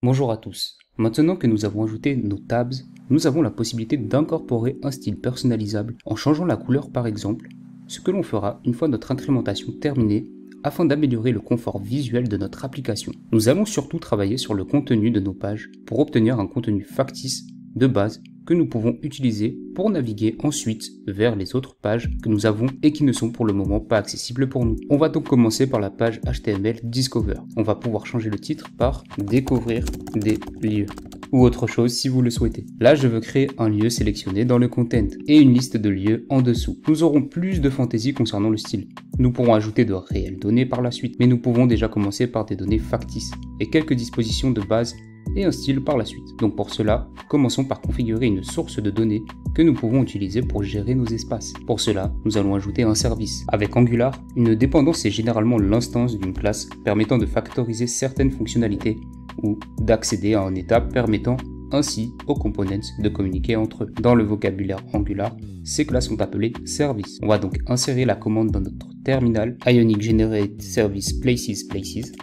Bonjour à tous. Maintenant que nous avons ajouté nos tabs, nous avons la possibilité d'incorporer un style personnalisable en changeant la couleur par exemple, ce que l'on fera une fois notre incrémentation terminée afin d'améliorer le confort visuel de notre application. Nous allons surtout travailler sur le contenu de nos pages pour obtenir un contenu factice de base que nous pouvons utiliser pour naviguer ensuite vers les autres pages que nous avons et qui ne sont pour le moment pas accessibles pour nous. On va donc commencer par la page HTML Discover. On va pouvoir changer le titre par Découvrir des lieux ou autre chose si vous le souhaitez. Là, je veux créer un lieu sélectionné dans le content et une liste de lieux en dessous. Nous aurons plus de fantaisie concernant le style. Nous pourrons ajouter de réelles données par la suite, mais nous pouvons déjà commencer par des données factices et quelques dispositions de base et un style par la suite. Donc pour cela, commençons par configurer une source de données que nous pouvons utiliser pour gérer nos espaces. Pour cela, nous allons ajouter un service. Avec Angular, une dépendance est généralement l'instance d'une classe permettant de factoriser certaines fonctionnalités ou d'accéder à un état permettant ainsi aux components de communiquer entre eux. Dans le vocabulaire Angular, ces classes sont appelées services. On va donc insérer la commande dans notre terminal Ionic Generate Service Places.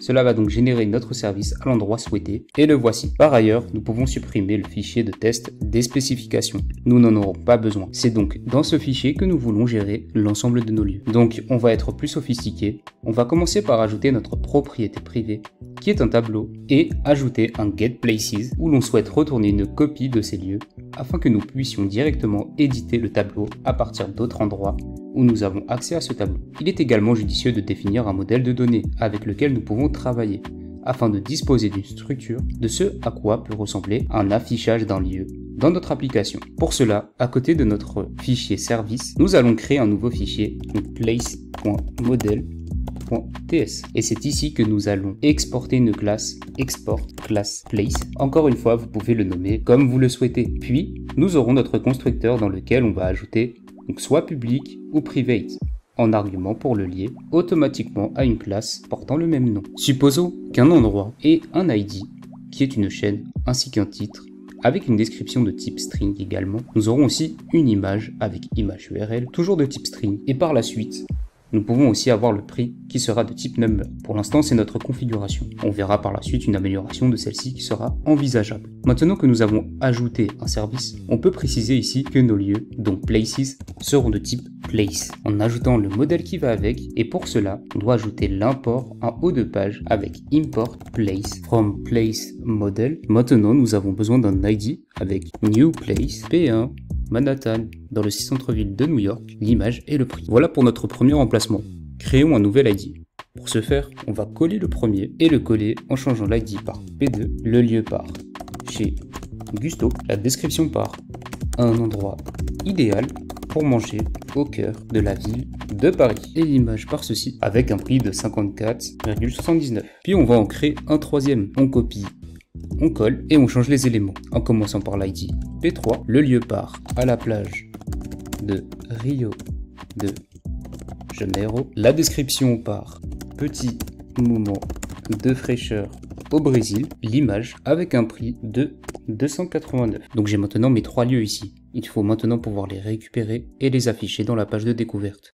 Cela va donc générer notre service à l'endroit souhaité et le voici. Par ailleurs, nous pouvons supprimer le fichier de test des spécifications. Nous n'en aurons pas besoin. C'est donc dans ce fichier que nous voulons gérer l'ensemble de nos lieux. Donc on va être plus sophistiqué. On va commencer par ajouter notre propriété privée qui est un tableau et ajouter un getPlaces où l'on souhaite retourner une copie de ces lieux afin que nous puissions directement éditer le tableau à partir d'autres endroits où nous avons accès à ce tableau. Il est également judicieux de définir un modèle de données avec lequel nous pouvons travailler afin de disposer d'une structure de ce à quoi peut ressembler un affichage d'un lieu dans notre application. Pour cela, à côté de notre fichier service, nous allons créer un nouveau fichier place.model.ts et c'est ici que nous allons exporter une classe export class place. Encore une fois, vous pouvez le nommer comme vous le souhaitez. Puis, nous aurons notre constructeur dans lequel on va ajouter donc soit public ou private en argument pour le lier automatiquement à une classe portant le même nom. Supposons qu'un endroit ait un ID qui est une chaîne ainsi qu'un titre avec une description de type string également. Nous aurons aussi une image avec image URL toujours de type string et par la suite nous pouvons aussi avoir le prix qui sera de type number. Pour l'instant, c'est notre configuration. On verra par la suite une amélioration de celle-ci qui sera envisageable. Maintenant que nous avons ajouté un service, on peut préciser ici que nos lieux, donc places, seront de type place, en ajoutant le modèle qui va avec. Et pour cela, on doit ajouter l'import en haut de page avec import place from place model. Maintenant, nous avons besoin d'un ID avec new place P1 Manhattan, dans le centre-ville de New York, l'image et le prix. Voilà pour notre premier emplacement. Créons un nouvel ID. Pour ce faire, on va coller le premier et le coller en changeant l'ID par P2, le lieu par chez Gusto, la description par un endroit idéal pour manger au cœur de la ville de Paris et l'image par ceci avec un prix de 54,79. Puis on va en créer un troisième. On copie, on colle et on change les éléments en commençant par l'ID P3, le lieu par à la plage de Rio de Janeiro, la description par petit moment de fraîcheur au Brésil, l'image avec un prix de 289. Donc j'ai maintenant mes trois lieux ici. Il faut maintenant pouvoir les récupérer et les afficher dans la page de découverte.